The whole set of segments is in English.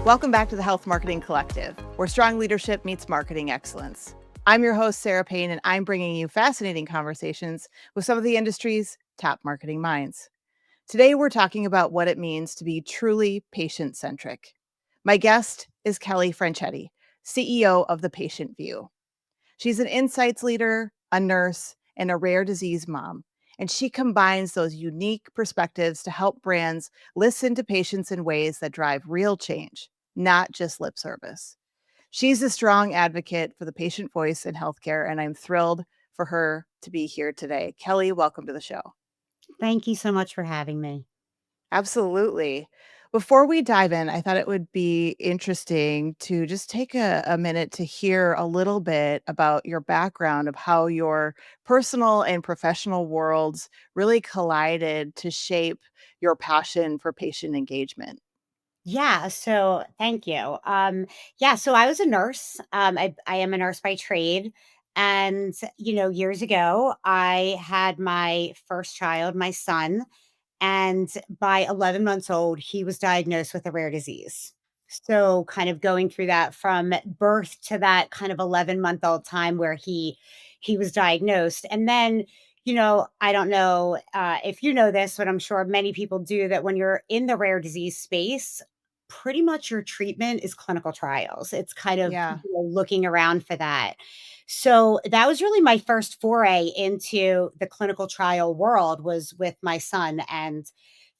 Welcome back to the Health Marketing Collective, where strong leadership meets marketing excellence. I'm your host, Sara Payne, and I'm bringing you fascinating conversations with some of the industry's top marketing minds. Today, we're talking about what it means to be truly patient-centric. My guest is Kelly Franchetti, CEO of The Patient View. She's an insights leader, a nurse, and a rare disease mom. And she combines those unique perspectives to help brands listen to patients in ways that drive real change, not just lip service. She's a strong advocate for the patient voice in healthcare, and I'm thrilled for her to be here today. Kelly, welcome to the show. Thank you so much for having me. Absolutely. Before we dive in, I thought it would be interesting to just take a minute to hear a little bit about your background of how your personal and professional worlds really collided to shape your passion for patient engagement. Yeah, so thank you. So I was a nurse. I am a nurse by trade. And, years ago, I had my first child, my son, and by 11 months old, he was diagnosed with a rare disease. So, kind of going through that from birth to that kind of 11-month-old time where he was diagnosed. And then, I don't know if you know this, but I'm sure many people do that when you're in the rare disease space, pretty much your treatment is clinical trials. It's kind of Yeah. looking around for that. So that was really my first foray into the clinical trial world was with my son. And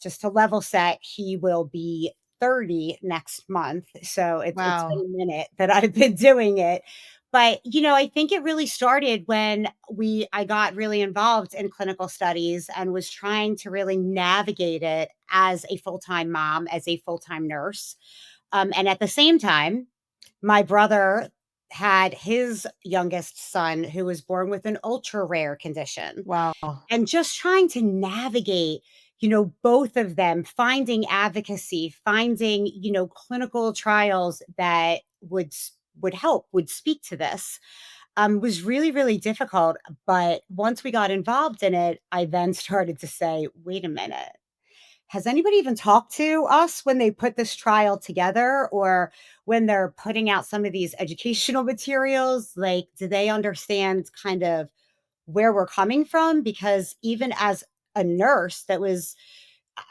just to level set, he will be 30 next month. So it's been Wow. a minute that I've been doing it. But I think it really started when I got really involved in clinical studies and was trying to really navigate it as a full-time mom, as a full-time nurse. And at the same time, my brother had his youngest son who was born with an ultra rare condition. Wow. And just trying to navigate, both of them, finding advocacy, finding, clinical trials that would speak to this, was really, really difficult. But once we got involved in it, I then started to say, wait a minute, has anybody even talked to us when they put this trial together or when they're putting out some of these educational materials? Like, do they understand kind of where we're coming from? Because even as a nurse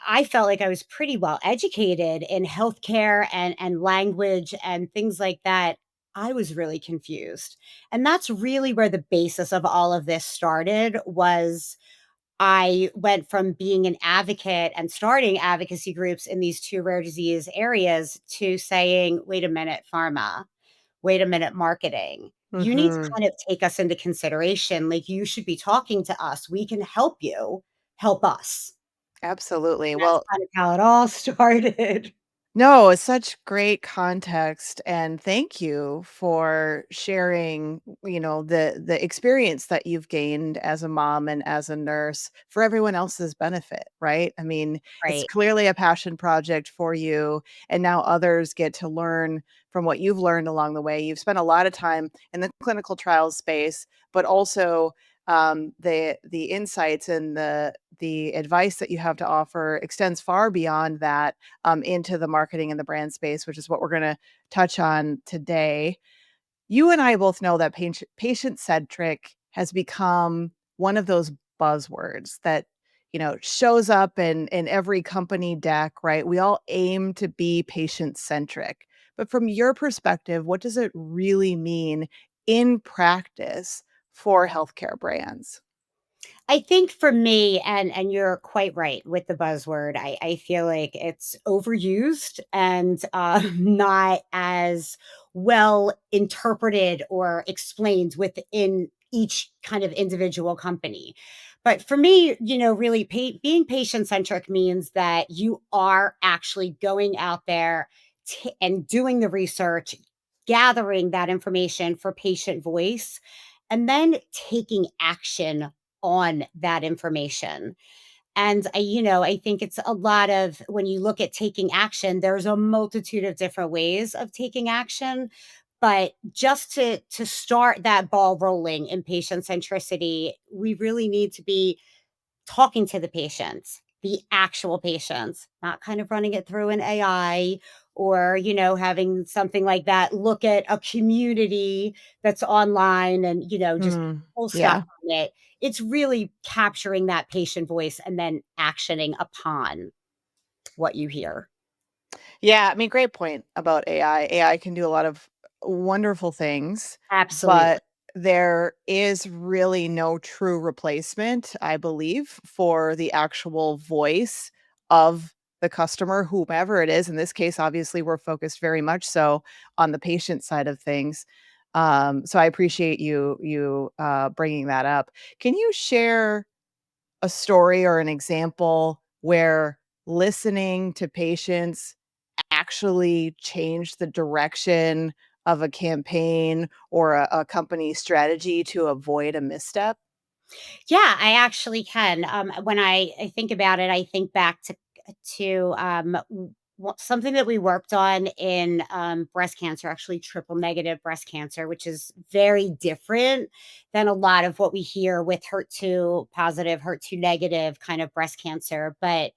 I felt like I was pretty well educated in healthcare and language and things like that. I was really confused. And that's really where the basis of all of this started was I went from being an advocate and starting advocacy groups in these two rare disease areas to saying, wait a minute, pharma, wait a minute, marketing. You need to Mhm. kind of take us into consideration. Like, you should be talking to us. We can help you help us. Absolutely. That's Well, kind of how it all started. no, it's such great context, and thank you for sharing, the experience that you've gained as a mom and as a nurse for everyone else's benefit, right? I mean, it's Right. clearly a passion project for you, and now others get to learn from what you've learned along the way. You've spent a lot of time in the clinical trials space, but also the insights and the advice that you have to offer extends far beyond that into the marketing and the brand space, which is what we're going to touch on today. You and I both know that patient-centric has become one of those buzzwords that shows up in every company deck, right? We all aim to be patient-centric. But from your perspective, what does it really mean in practice for healthcare brands? I think for me, and you're quite right with the buzzword, I feel like it's overused and not as well interpreted or explained within each kind of individual company. But for me, really being patient centric means that you are actually going out there and doing the research, gathering that information for patient voice, and then taking action on that information. And I think it's a lot of when you look at taking action, there's a multitude of different ways of taking action. But just to start that ball rolling in patient centricity, we really need to be talking to the patients, the actual patients, not kind of running it through an AI or, having something like that look at a community that's online and, just Mm, pull stuff yeah. on it. It's really capturing that patient voice and then actioning upon what you hear. Yeah, I mean, great point about AI. AI can do a lot of wonderful things, Absolutely. but there is really no true replacement, I believe, for the actual voice of the customer, whomever it is. In this case, obviously, we're focused very much so on the patient side of things. So I appreciate you bringing that up. Can you share a story or an example where listening to patients actually changed the direction of a campaign or a company strategy to avoid a misstep? Yeah, I actually can. When I think about it, I think back to something that we worked on in breast cancer, actually triple negative breast cancer, which is very different than a lot of what we hear with HER2 positive, HER2 negative kind of breast cancer. But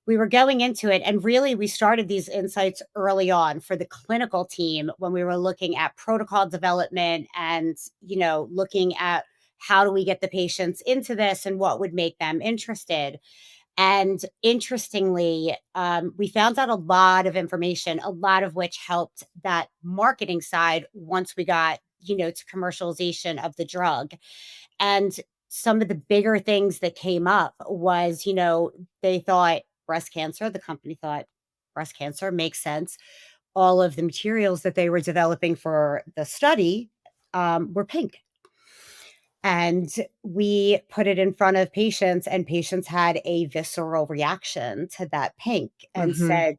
we were going into it, and really we started these insights early on for the clinical team when we were looking at protocol development and looking at how do we get the patients into this and what would make them interested. And interestingly, we found out a lot of information, a lot of which helped that marketing side once we got to commercialization of the drug. And some of the bigger things that came up was, they thought breast cancer, the company thought breast cancer makes sense. All of the materials that they were developing for the study were pink. And we put it in front of patients, and patients had a visceral reaction to that pink and Mhm. said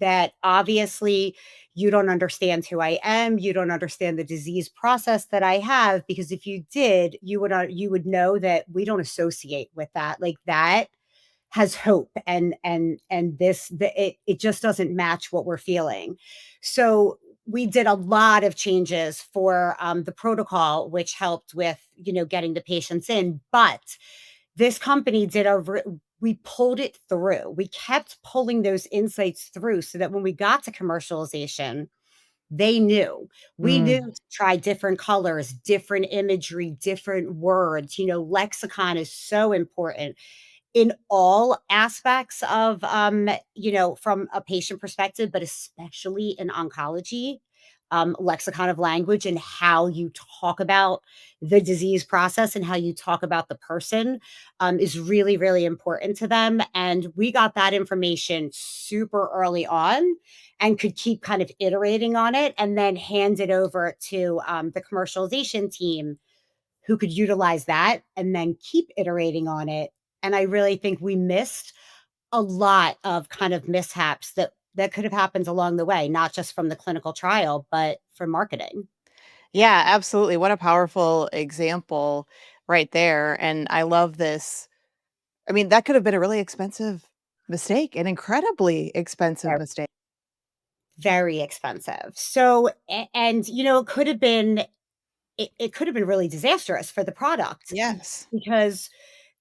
that obviously you don't understand who I am, you don't understand the disease process that I have, because if you did, you would know that we don't associate with that. Like that has hope, and it just doesn't match what we're feeling. So we did a lot of changes for the protocol, which helped with getting the patients in. But this company we pulled it through. We kept pulling those insights through so that when we got to commercialization, they knew. We knew Mm. to try different colors, different imagery, different words. Lexicon is so important in all aspects of, from a patient perspective, but especially in oncology, lexicon of language and how you talk about the disease process and how you talk about the person is really, really important to them. And we got that information super early on and could keep kind of iterating on it and then hand it over to the commercialization team who could utilize that and then keep iterating on it. And I really think we missed a lot of kind of mishaps that could have happened along the way, not just from the clinical trial, but for marketing. Yeah, absolutely. What a powerful example right there, and I love this. I mean, that could have been a really expensive mistake, an incredibly expensive They're mistake. very expensive. So, and it could have been really disastrous for the product Yes. because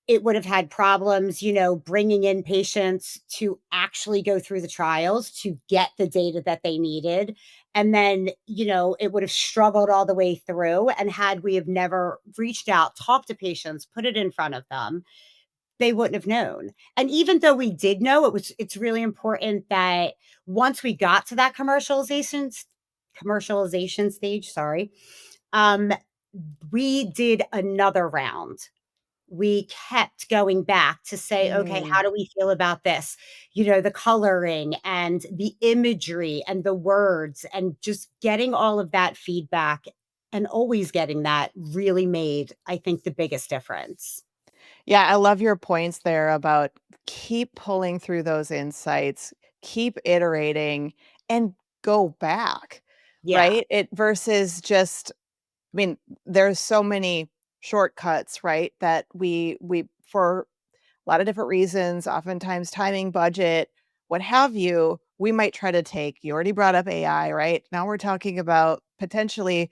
it would have had problems, bringing in patients to actually go through the trials to get the data that they needed. And then, it would have struggled all the way through. And had we have never reached out, talked to patients, put it in front of them, they wouldn't have known. And even though we did know, it's really important that once we got to that commercialization stage, sorry, um, we did another round. We kept going back to say, "Okay, Mm. how do we feel about this?" The coloring and the imagery and the words and just getting all of that feedback and always getting that really made, I think, the biggest difference. Yeah, I love your points there about keep pulling through those insights, keep iterating, and go back, Yeah, right? It versus just I mean, there's so many shortcuts, right? That we for a lot of different reasons, oftentimes timing, budget, what have you, we might try to take. You already brought up AI, right? Now we're talking about potentially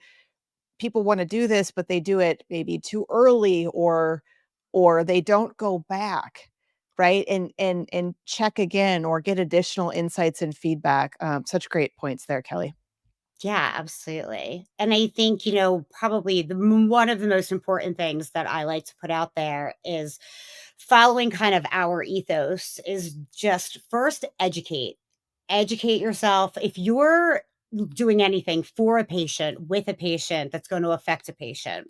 people want to do this, but they do it maybe too early or they don't go back. right? And check again or get additional insights and feedback. Such great points there, Kelly. Yeah, absolutely. And I think, probably one of the most important things that I like to put out there is following kind of our ethos is just first educate. Educate yourself. If you're doing anything for a patient, with a patient that's going to affect a patient,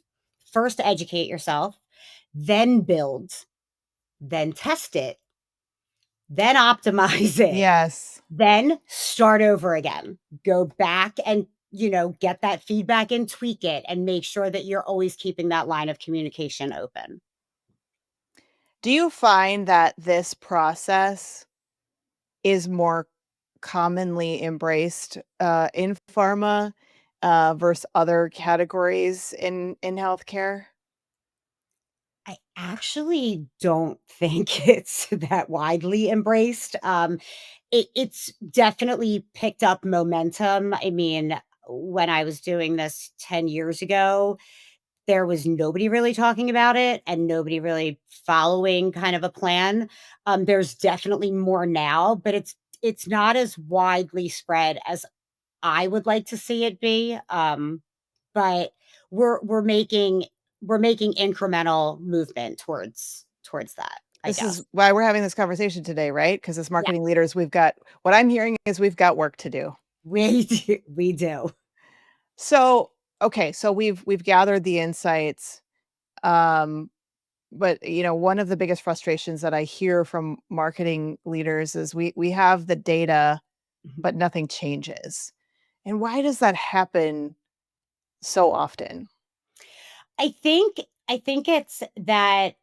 first educate yourself, then build, then test it, then optimize it, Yes. then start over again. Go back and, get that feedback and tweak it and make sure that you're always keeping that line of communication open. Do you find that this process is more commonly embraced in pharma versus other categories in healthcare? I actually don't think it's that widely embraced. It's definitely picked up momentum. I mean, when I was doing this 10 years ago, there was nobody really talking about it and nobody really following kind of a plan. There's definitely more now, but it's not as widely spread as I would like to see it be. But we're making incremental movement towards that, I This guess. is why we're having this conversation today, right? Because as Yeah, marketing leaders, we've got what I'm hearing is we've got work to do. we do, we do. So, okay, so we've gathered the insights. Um, but one of the biggest frustrations that I hear from marketing leaders is we have the data, but nothing changes. And why does that happen so often? I think it's that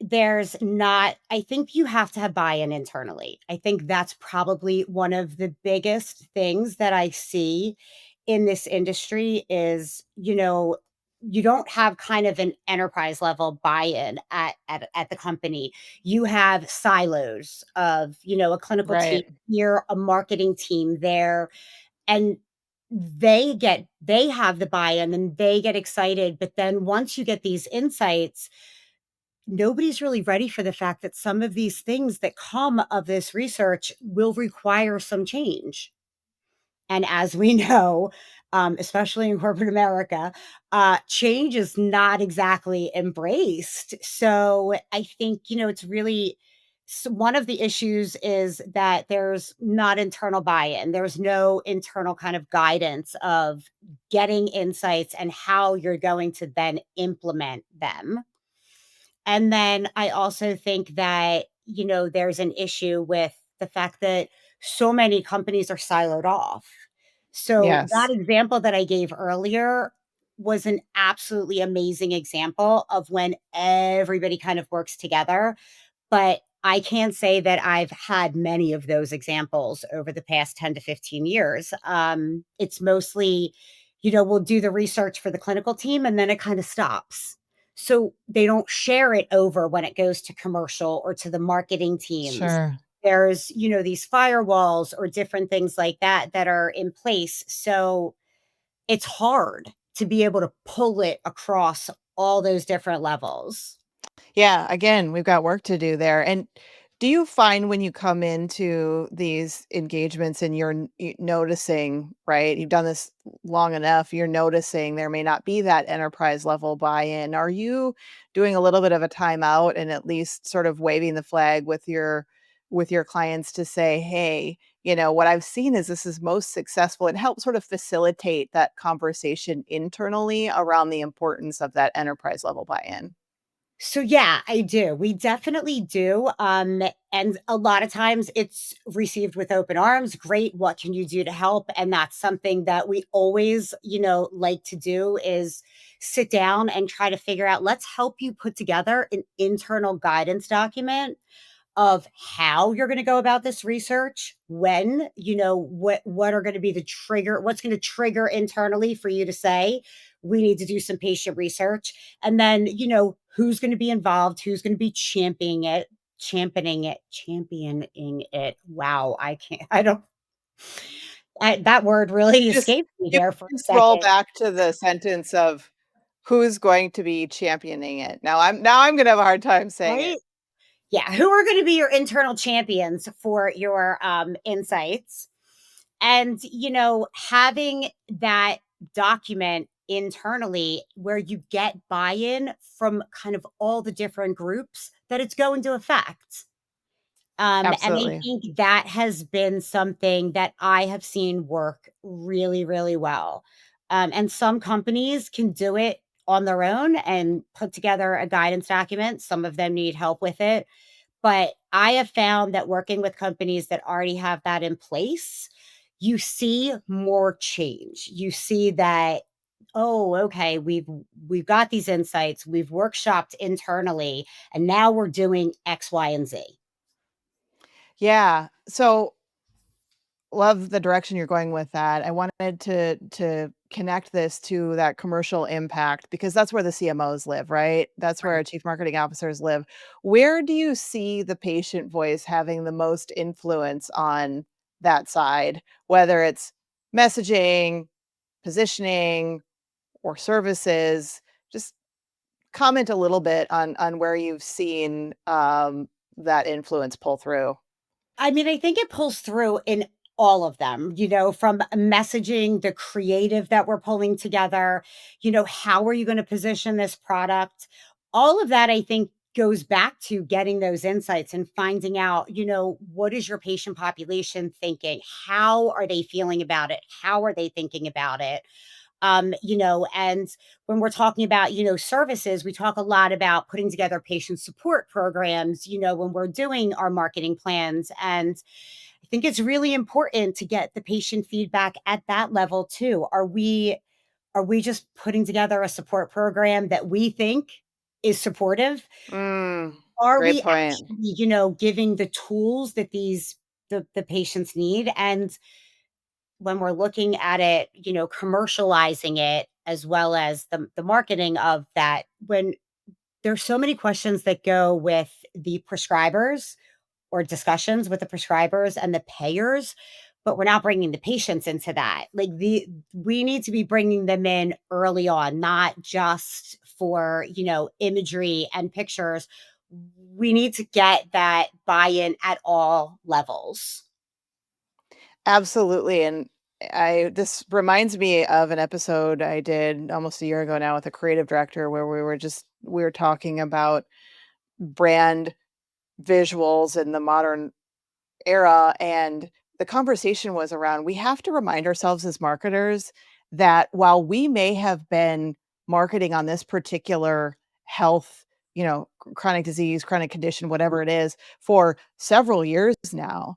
there's not I think you have to have buy-in internally. I think that's probably one of the biggest things that I see in this industry is, you don't have kind of an enterprise level buy-in at the company. You have silos of, a clinical team Right. here, a marketing team there, and they have the buy-in and they get excited, but then once you get these insights, nobody's really ready for the fact that some of these things that come of this research will require some change. And as we know, especially in corporate America, change is not exactly embraced. So I think, it's really one of the issues is that there's not internal buy in, there's no internal kind of guidance of getting insights and how you're going to then implement them. And then I also think that, there's an issue with the fact that so many companies are siloed off. So that Yes. example that I gave earlier was an absolutely amazing example of when everybody kind of works together, but I can't say that I've had many of those examples over the past 10 to 15 years. It's mostly, we'll do the research for the clinical team and then it kind of stops. So they don't share it over when it goes to commercial or to the marketing teams. Sure. There's, these firewalls or different things like that that are in place. So it's hard to be able to pull it across all those different levels. Yeah, again, we've got work to do there. And do you find when you come into these engagements and noticing, right? You've done this long enough, you're noticing there may not be that enterprise level buy-in. Are you doing a little bit of a timeout and at least sort of waving the flag with your clients to say, "Hey, what I've seen is this is most successful." And help sort of facilitate that conversation internally around the importance of that enterprise level buy-in. So yeah, I do. We definitely do. And a lot of times it's received with open arms. Great. What can you do to help? And that's something that we always, like to do is sit down and try to figure out, let's help you put together an internal guidance document of how you're gonna go about this research, when, what are gonna be the trigger what's gonna trigger internally for you to say, "We need to do some patient research," and then, who's gonna be involved, who's gonna be championing it. Wow, I can't I don't that word really Just escaped me you there for a just roll second, back to the sentence of who's going to be championing it. Now I'm gonna have a hard time saying it. right? Yeah, who are going to be your internal champions for your insights? And, having that document internally where you get buy in from kind of all the different groups that it's going to affect. And I Absolutely. think that has been something that I have seen work really, really well. And some companies can do it on their own and put together a guidance document. Some of them need help with it. But I have found that working with companies that already have that in place, you see more change. You see that, oh, okay, we've got these insights, we've workshopped internally, and now we're doing X, Y, and Z. Yeah. So love the direction you're going with that. I wanted to connect this to that commercial impact because that's where the CMOs live, right? That's where our Right. chief marketing officers live. Where do you see the patient voice having the most influence on that side, whether it's messaging, positioning, or services? Just comment a little bit on where you've seen that influence pull through. I mean, I think it pulls through in all of them, from messaging, the creative that we're pulling together, how are you going to position this product? All of that, I think, goes back to getting those insights and finding out, what is your patient population thinking? How are they feeling about it? How are they thinking about it? And when we're talking about, services, we talk a lot about putting together patient support programs, when we're doing our marketing plans. And I think it's really important to get the patient feedback at that level too. Are we just putting together a support program that we think is supportive? Mm, Are great we point. actually, giving the tools that the patients need? And when we're looking at it, commercializing it as well as the marketing of that, when there's so many questions that go with the prescribers or discussions with the prescribers and the payers, but we're not bringing the patients into that. Like we need to be bringing them in early on, not just for, imagery and pictures. We need to get that buy-in at all levels. Absolutely, and I this reminds me of an episode I did almost a year ago now with a creative director where we were talking about brand visuals in the modern era, and the conversation was around we have to remind ourselves as marketers that while we may have been marketing on this particular health, chronic disease, chronic condition, whatever it is, for several years now,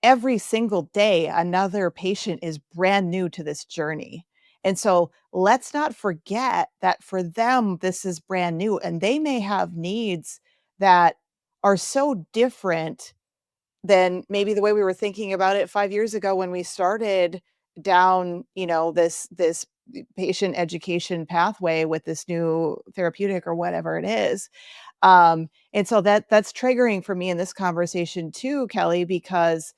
every single day another patient is brand new to this journey. And so let's not forget that for them, this is brand new and they may have needs that are so different than maybe the way we were thinking about it 5 years ago when we started down, this patient education pathway with this new therapeutic or whatever it is. And so that's triggering for me in this conversation too, Kelly, because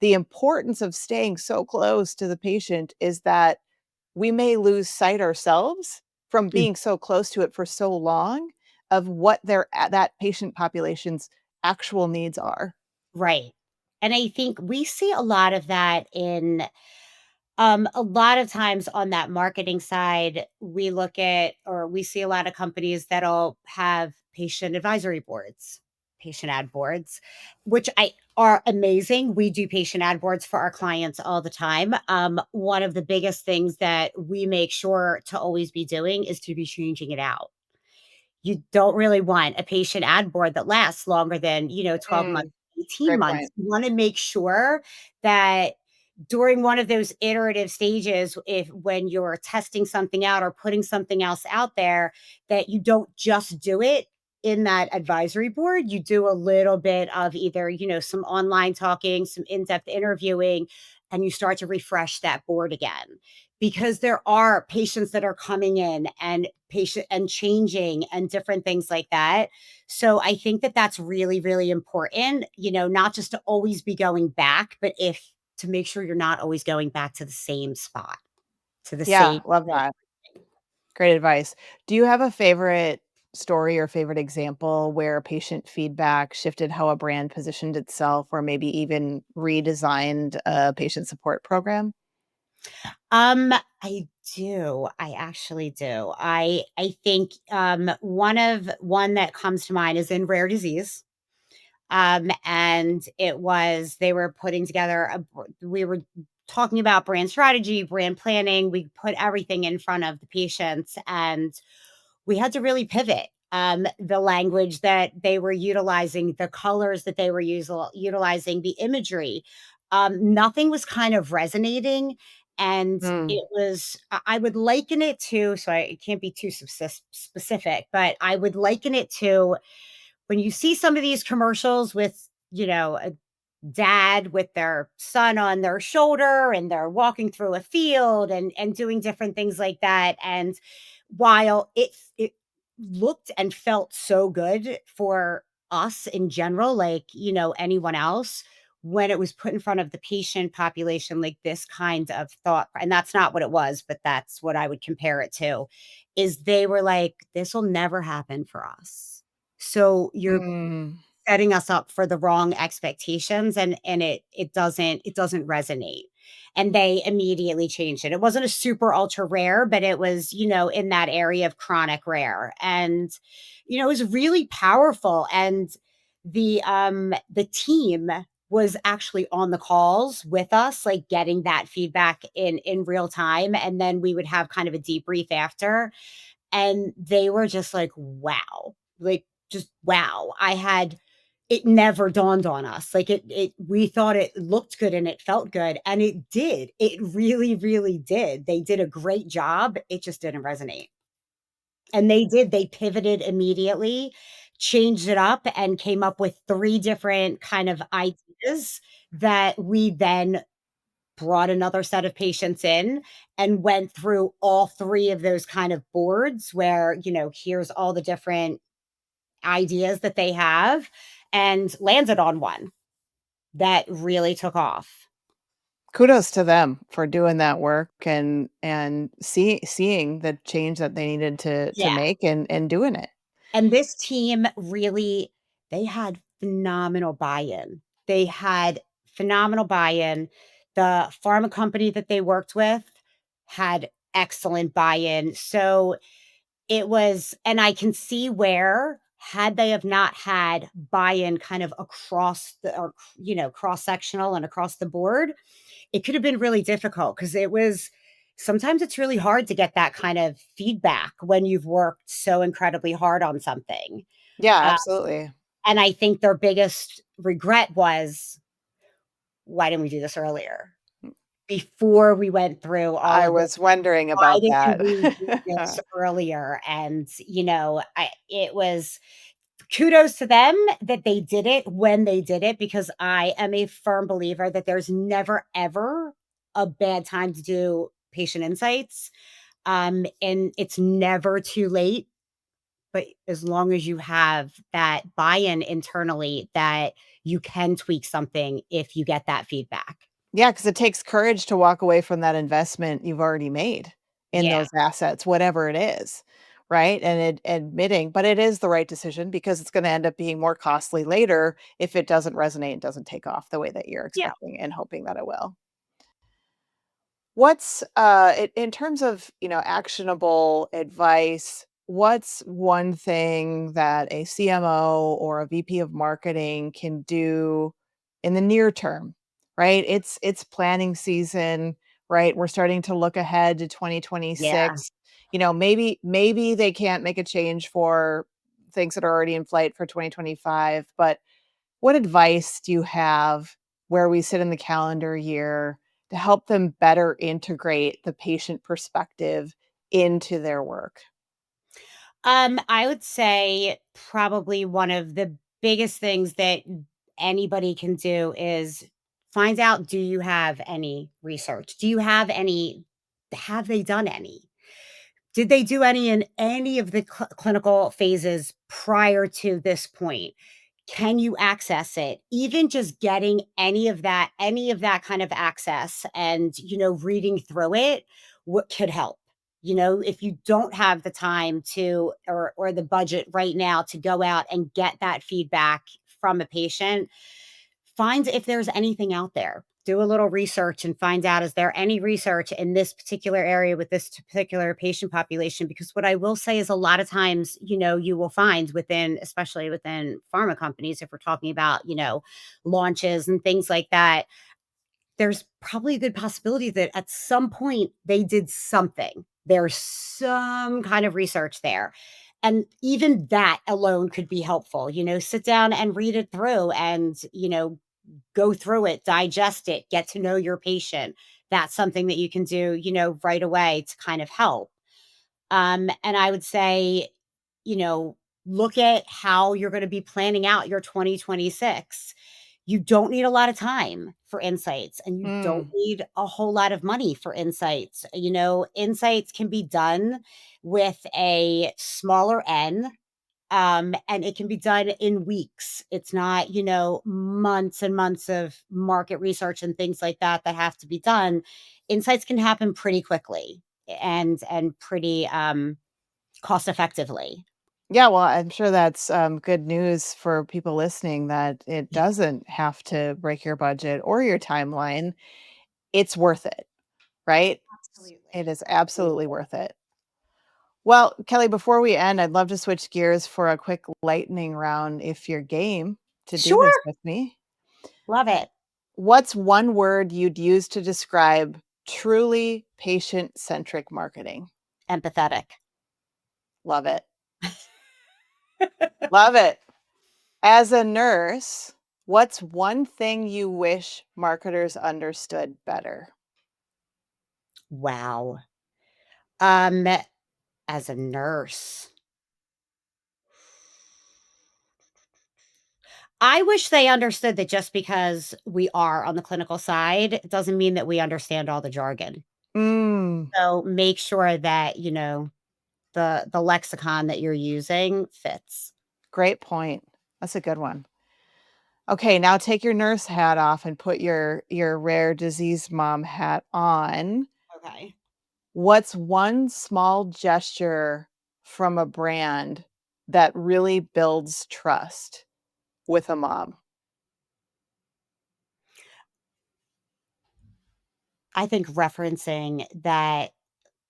the importance of staying so close to the patient is that we may lose sight ourselves from Mm, being so close to it for so long of what that patient population's actual needs are. right. And I think we see a lot of that in a lot of times on that marketing side, we look at or we see a lot of companies that'll have patient advisory boards, patient ad boards, which I are amazing. We do patient ad boards for our clients all the time. One of the biggest things that we make sure to always be doing is to be changing it out. You don't really want a patient ad board that lasts longer than, 12 months, Mm, 18 great months. point. You wanna make sure that during one of those iterative stages, if when you're testing something out or putting something else out there, that you don't just do it in that advisory board, you do a little bit of either, some online talking, some in-depth interviewing, and you start to refresh that board again because there are patients that are coming in and patient and changing and different things like that. So I think that that's really, really important, not just to always be going back, but if to make sure you're not always going back to the same spot, to the Yeah, same. love that. Great advice. Do you have a favorite story or favorite example where patient feedback shifted how a brand positioned itself or maybe even redesigned a patient support program? I do. I actually do. I think, one that comes to mind is in rare disease. And it was they were putting together we were talking about brand strategy, brand planning. We put everything in front of the patients, and we had to really pivot. The language that they were utilizing, the colors that they were utilizing, the imagery, nothing was kind of resonating. And Mm. it was, I would liken it to, so it can't be too specific, but I would liken it to when you see some of these commercials with, a dad with their son on their shoulder and they're walking through a field and doing different things like that. And while it looked and felt so good for us in general, like, anyone else, when it was put in front of the patient population, like this kind of thought, and that's not what it was, but that's what I would compare it to, is they were like, this will never happen for us. So you're Mm. setting us up for the wrong expectations, and it doesn't resonate. And they immediately changed it. It wasn't a super ultra rare, but it was, in that area of chronic rare. And, it was really powerful. And the team was actually on the calls with us, like getting that feedback in real time. And then we would have kind of a debrief after. And they were just like, wow. Like, just wow. It never dawned on us. Like we thought it looked good and it felt good, and it did. It really, really did. They did a great job. It just didn't resonate. And they did. They pivoted immediately, changed it up, and came up with 3 different kind of ideas that we then brought another set of patients in and went through all 3 of those kind of boards where, here's all the different ideas that they have, and landed on one that really took off. Kudos to them for doing that work and seeing the change that they needed to Yeah, make and doing it. and this team really, they had phenomenal buy-in. They had phenomenal buy-in. The pharma company that they worked with had excellent buy-in. So it was, and I can see where, had they have not had buy-in kind of across the, or, cross-sectional and across the board, it could have been really difficult because it was, sometimes it's really hard to get that kind of feedback when you've worked so incredibly hard on something. Yeah, Uh, absolutely. and I think their biggest regret was, why didn't we do this earlier? Before we went through all I of this, was wondering why about didn't that. we do this earlier? And, it was, kudos to them that they did it when they did it, because I am a firm believer that there's never, ever a bad time to do patient insights. And it's never too late, but as long as you have that buy-in internally that you can tweak something if you get that feedback. Yeah, because it takes courage to walk away from that investment you've already made in Yeah. those assets, whatever it is, right? And admitting, but it is the right decision because it's gonna end up being more costly later if it doesn't resonate and doesn't take off the way that you're Yeah. expecting and hoping that it will. What's in terms of, actionable advice, what's one thing that a CMO or a VP of marketing can do in the near term, right? It's planning season, right? We're starting to look ahead to Yeah. 2026. Maybe they can't make a change for things that are already in flight for 2025, but what advice do you have where we sit in the calendar year to help them better integrate the patient perspective into their work? I would say probably one of the biggest things that anybody can do is find out, do you have any research? Do you have any, have they done any? Did they do any in any of the clinical phases prior to this point? Can you access it? Even just getting any of that kind of access and, reading through it, what could help? If you don't have the time to or the budget right now to go out and get that feedback from a patient, find if there's anything out there. Do a little research and find out, is there any research in this particular area with this particular patient population? Because what I will say is a lot of times, you will find within, especially within pharma companies, if we're talking about, launches and things like that, there's probably a good possibility that at some point they did something. There's some kind of research there. And even that alone could be helpful. Sit down and read it through and, go through it, digest it, get to know your patient. That's something that you can do, right away to kind of help. And I would say, you know, look at how you're going to be planning out your 2026. You don't need a lot of time for insights, and you don't Mm. need a whole lot of money for insights. Insights can be done with a smaller N, and it can be done in weeks. It's not, months and months of market research and things like that that have to be done. Insights can happen pretty quickly and pretty cost effectively. Yeah, well, I'm sure that's good news for people listening that it doesn't have to break your budget or your timeline. It's worth it, right? It Absolutely. is absolutely worth it. Well, Kelly, before we end, I'd love to switch gears for a quick lightning round if you're game to do Sure. this with me. Love it. What's one word you'd use to describe truly patient-centric marketing? Empathetic. Love it. Love it. As a nurse, what's one thing you wish marketers understood better? Wow. Um, as a nurse, I wish they understood that just because we are on the clinical side, it doesn't mean that we understand all the jargon. Mm, So make sure that, the lexicon that you're using fits. great point. That's a good one. Okay, now take your nurse hat off and put your rare disease mom hat on. Okay. What's one small gesture from a brand that really builds trust with a mom? I think referencing that,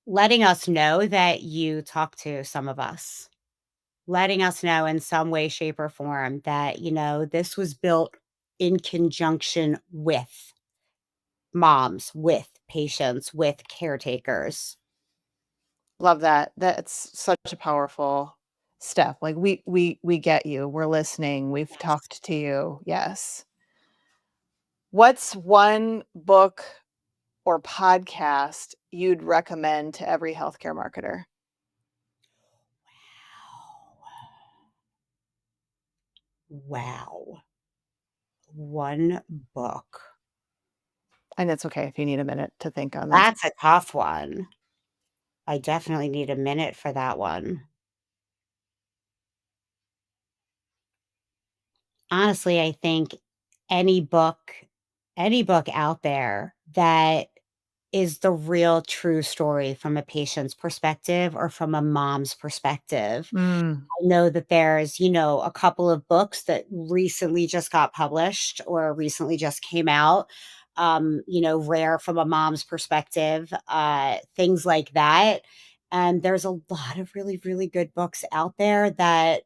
letting us know that you talk to some of us, letting us know in some way, shape, or form that, this was built in conjunction with moms, with patients, with caretakers. Love that. That's such a powerful step. Like we get you. We're listening. We've Yes. talked to you. Yes. What's one book or podcast you'd recommend to every healthcare marketer? Wow. One book. And it's okay if you need a minute to think on this. That's a tough one. I definitely need a minute for that one. Honestly, I think any book any book out there that is the real true story from a patient's perspective or from a mom's perspective. Mm, I know that there's, a couple of books that recently just got published or recently just came out, rare from a mom's perspective, things like that. And there's a lot of really, really good books out there that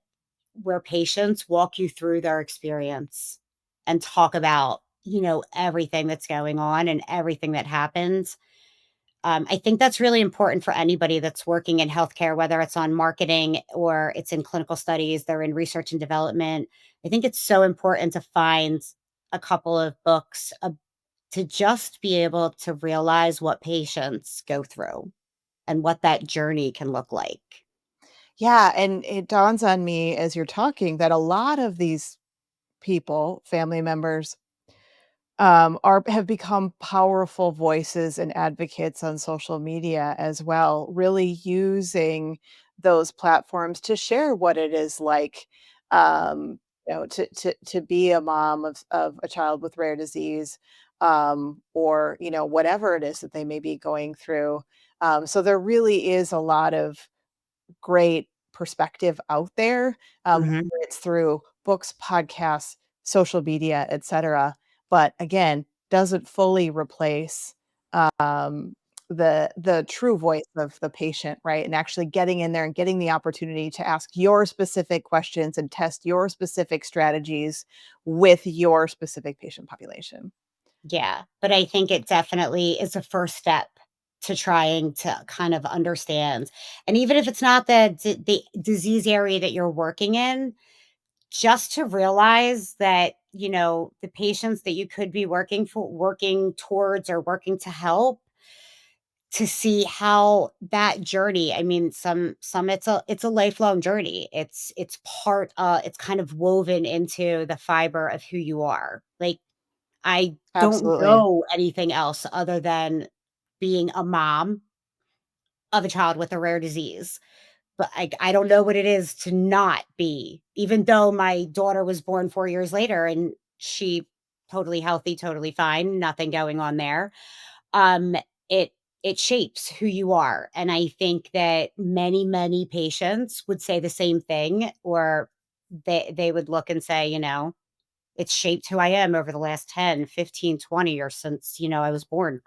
where patients walk you through their experience and talk about, everything that's going on and everything that happens. I think that's really important for anybody that's working in healthcare, whether it's on marketing or it's in clinical studies, they're in research and development. I think it's so important to find a couple of books to just be able to realize what patients go through and what that journey can look like. yeah, and it dawns on me as you're talking that a lot of these people, family members, are have become powerful voices and advocates on social media as well, really using those platforms to share what it is like, to be a mom of a child with rare disease, or whatever it is that they may be going through. So there really is a lot of great perspective out there, Mhm. whether it's through books, podcasts, social media, etc. But again, doesn't fully replace um, the true voice of the patient, right? And actually getting in there and getting the opportunity to ask your specific questions and test your specific strategies with your specific patient population. Yeah, but I think it definitely is a first step to trying to kind of understand. And even if it's not the disease area that you're working in, just to realize that, the patients that you could be working towards or working to help, to see how that journey, I mean, some it's a lifelong journey. It's kind of woven into the fiber of who you are. Like, I don't Absolutely. know anything else other than being a mom of a child with a rare disease. But I don't know what it is to not be, even though my daughter was born 4 years later and she totally healthy, totally fine, nothing going on there. Um, it it shapes who you are, and I think that many, many patients would say the same thing, or they would look and say, "It's shaped who I am over the last 10, 15, 20 years since, I was born."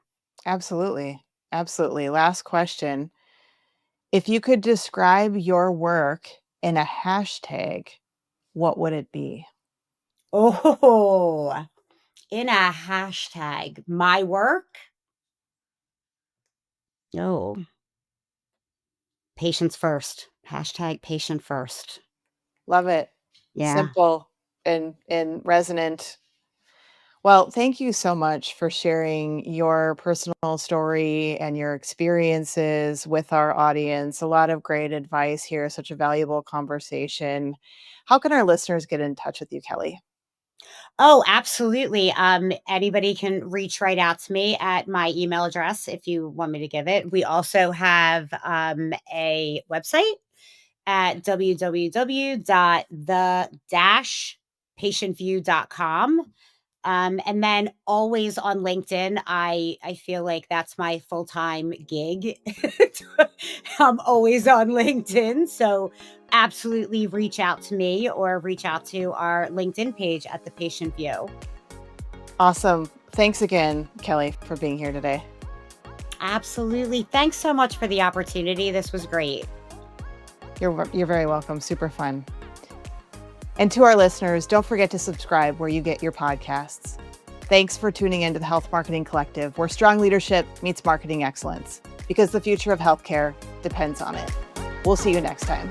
Absolutely. Absolutely. Last question. If you could describe your work in a hashtag, what would it be? Oh, in a hashtag, my work? Oh, patients first. Hashtag patient first. Love it. Yeah. Simple and resonant. Well, thank you so much for sharing your personal story and your experiences with our audience. A lot of great advice here, such a valuable conversation. How can our listeners get in touch with you, Kelly? Oh, absolutely. Anybody can reach right out to me at my email address if you want me to give it. We also have a website at www.the-patientview.com. And then always on LinkedIn, I feel like that's my full-time gig. I'm always on LinkedIn, so absolutely reach out to me or reach out to our LinkedIn page at The Patient View. Awesome. Thanks again, Kelly, for being here today. Absolutely. Thanks so much for the opportunity. This was great. You're very welcome. Super fun. And to our listeners, don't forget to subscribe where you get your podcasts. Thanks for tuning into the Health Marketing Collective, where strong leadership meets marketing excellence, because the future of healthcare depends on it. We'll see you next time.